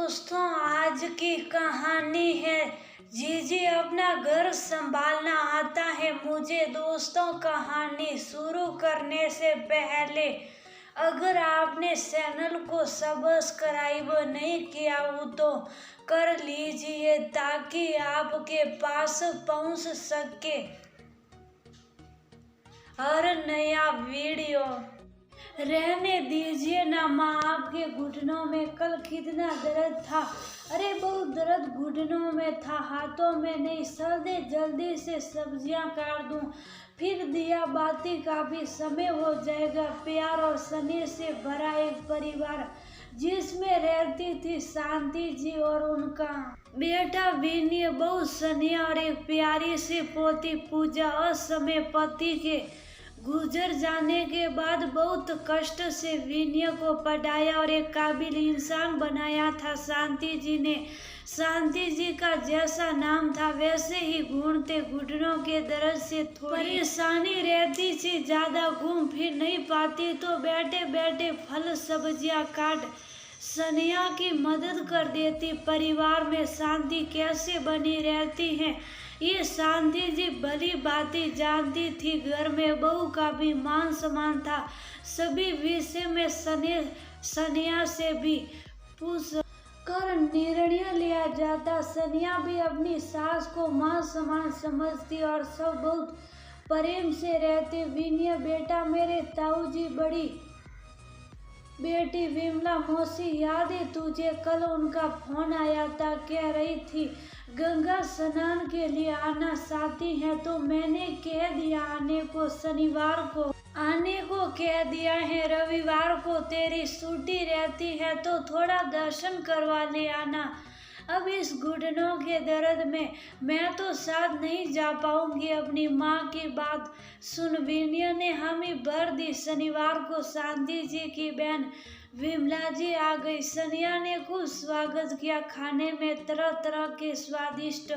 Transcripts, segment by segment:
दोस्तों, आज की कहानी है जीजी अपना घर संभालना आता है मुझे। दोस्तों, कहानी शुरू करने से पहले अगर आपने चैनल को सब्सक्राइब नहीं किया हो तो कर लीजिए ताकि आपके पास पहुंच सके हर नया वीडियो। रहने दीजिए ना माँ, आपके घुटनों में कल कितना दर्द था। अरे बहुत दर्द घुटनों में था, हाथों में नहीं। सर्दे जल्दी से सब्जियां काट दूं, फिर दिया बाती का भी समय हो जाएगा। प्यार और स्नेह से भरा एक परिवार जिसमें रहती थी शांति जी और उनका बेटा विनय, बहू सनिया और एक प्यारी सी पोती पूजा। असमय पति के गुजर जाने के बाद बहुत कष्ट से विनय को पढ़ाया और एक काबिल इंसान बनाया था शांति जी ने। शांति जी का जैसा नाम था वैसे ही गुण थे। घुटनों के दर्द से थोड़ी परेशानी रहती थी, ज्यादा घूम फिर नहीं पाती तो बैठे बैठे फल सब्जियां काट सनिया की मदद कर देती। परिवार में शांति कैसे बनी रहती है ये शांति जी भली भांति जानती थी। घर में बहू का भी मान सम्मान था, सभी विषय में सनिया से भी पूछ कर निर्णय लिया जाता। सनिया भी अपनी सास को मान सम्मान समझती और सब बहुत प्रेम से रहते। विनय बेटा, मेरे ताऊ जी बड़ी बेटी विमला मौसी याद है तुझे? कल उनका फोन आया था, कह रही थी गंगा स्नान के लिए आना चाहती है तो मैंने कह दिया आने को। शनिवार को आने को कह दिया है, रविवार को तेरी छुट्टी रहती है तो थोड़ा दर्शन करवा ले आना। अब इस घुटनों के दर्द में मैं तो साथ नहीं जा पाऊंगी। अपनी माँ की बात सुन विनय ने हामी भर दी। शनिवार को शांति जी की बहन विमला जी आ गई। सनिया ने खूब स्वागत किया। खाने में तरह तरह के स्वादिष्ट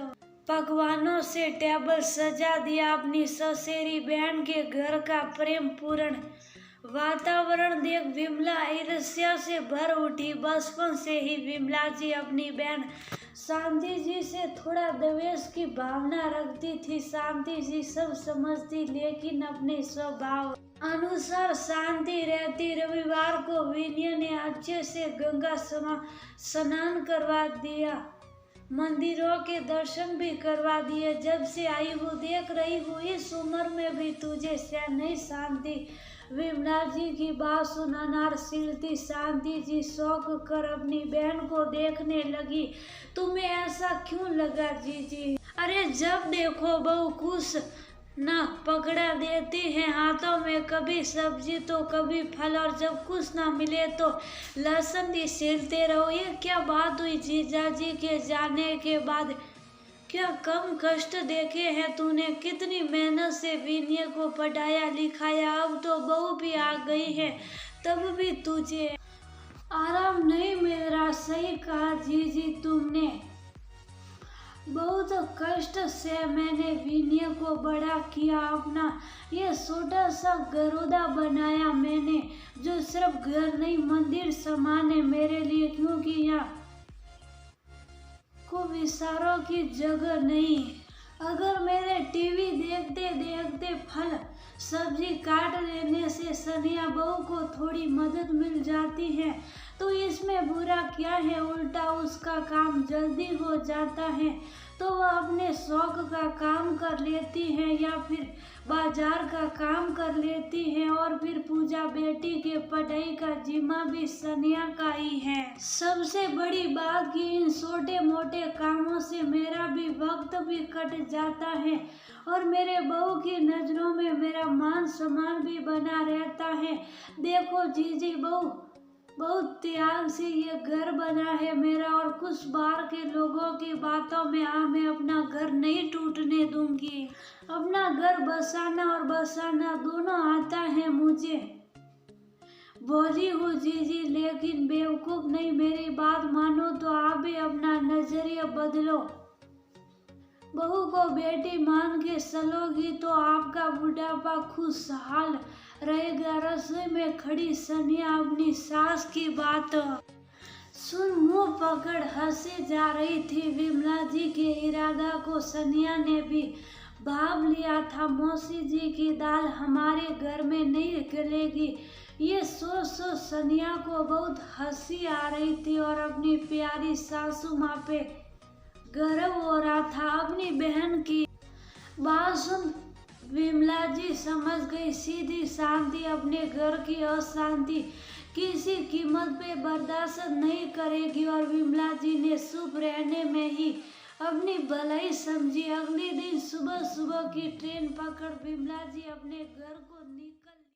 पकवानों से टेबल सजा दिया। अपनी ससेरी बहन के घर का प्रेम पूर्ण वातावरण देख विमला ईर्ष्या से भर उठी। बचपन से ही विमला जी अपनी बहन शांति जी से थोड़ा द्वेष की भावना रखती थी। शांति जी सब समझती लेकिन अपने स्वभाव अनुसार शांति रहती। रविवार को विनय ने अच्छे से गंगा स्नान करवा दिया, मंदिरों के दर्शन भी करवा दिए। जब से आई हूँ देख रही हूँ इस उम्र में भी तुझे चैन नहीं। शांति विमला जी की बात सुन अनारशील थी। शांति जी शौक कर अपनी बहन को देखने लगी। तुम्हें ऐसा क्यों लगा जीजी? अरे जब देखो बहू कुछ ना पकड़ा देती है हाथों में, कभी सब्जी तो कभी फल, और जब कुछ ना मिले तो लहसुन भी छीलते रहो। ये क्या बात हुई जीजा जी के जाने के बाद? क्या कम कष्ट देखे हैं तूने? कितनी मेहनत से विनय को पढ़ाया लिखाया, अब तो बहू भी आ गई है तब भी तुझे आराम नहीं मिल रहा। सही कहा जीजी तुमने, बहुत कष्ट से मैंने विनय को बड़ा किया। अपना ये छोटा सा घरौदा बनाया मैंने जो सिर्फ घर नहीं मंदिर समान है मेरे लिए, क्योंकि यहाँ को विचारों की जगह नहीं। अगर मेरे टीवी देखते देखते फल सब्जी काट लेने से सनिया बहू को थोड़ी मदद मिल जाती है तो इसमें बुरा क्या है? उल्टा उसका काम जल्दी हो जाता है तो वह अपने शौक का काम कर लेती है या फिर बाजार का काम कर लेती है। और फिर पूजा बेटी के पढ़ाई का जिम्मा भी सनिया का ही है। सबसे बड़ी बात कि इन छोटे मोटे कामों से मेरा भी वक्त भी कट जाता है और मेरे बहू की नजरों में मेरा मान सम्मान भी बना रहता है। देखो जीजी, बहू बहुत त्याग से ये घर बना है मेरा और कुछ बार के लोगों की बातों में मैं अपना घर नहीं टूटने दूंगी। अपना घर बसाना और बसाना दोनों आता है मुझे। बोली हूँ जीजी, लेकिन बेवकूफ नहीं, मेरी बात मानो तो आप भी अपना नजरिया बदलो। बहू को बेटी मान के चलोगी तो आपका बुढ़ापा खुशहाल रहेगा। रसोई में खड़ी सनिया अपनी सास की बात सुन मुंह पकड़ हंसे जा रही थी विमला जी के इरादा को सनिया ने भी भाप लिया था। मौसी जी की दाल हमारे घर में नहीं गलेगी, ये सोच सोच सनिया को बहुत हंसी आ रही थी और अपनी प्यारी सासू माँ पे गर्व हो रहा था। अपनी बहन की बात सुन विमला जी समझ गई, सीधी शांति अपने घर की अशांति किसी कीमत पे बर्दाश्त नहीं करेगी और विमला जी ने चुप रहने में ही अपनी भलाई समझी। अगले दिन सुबह सुबह की ट्रेन पकड़ विमला जी अपने घर को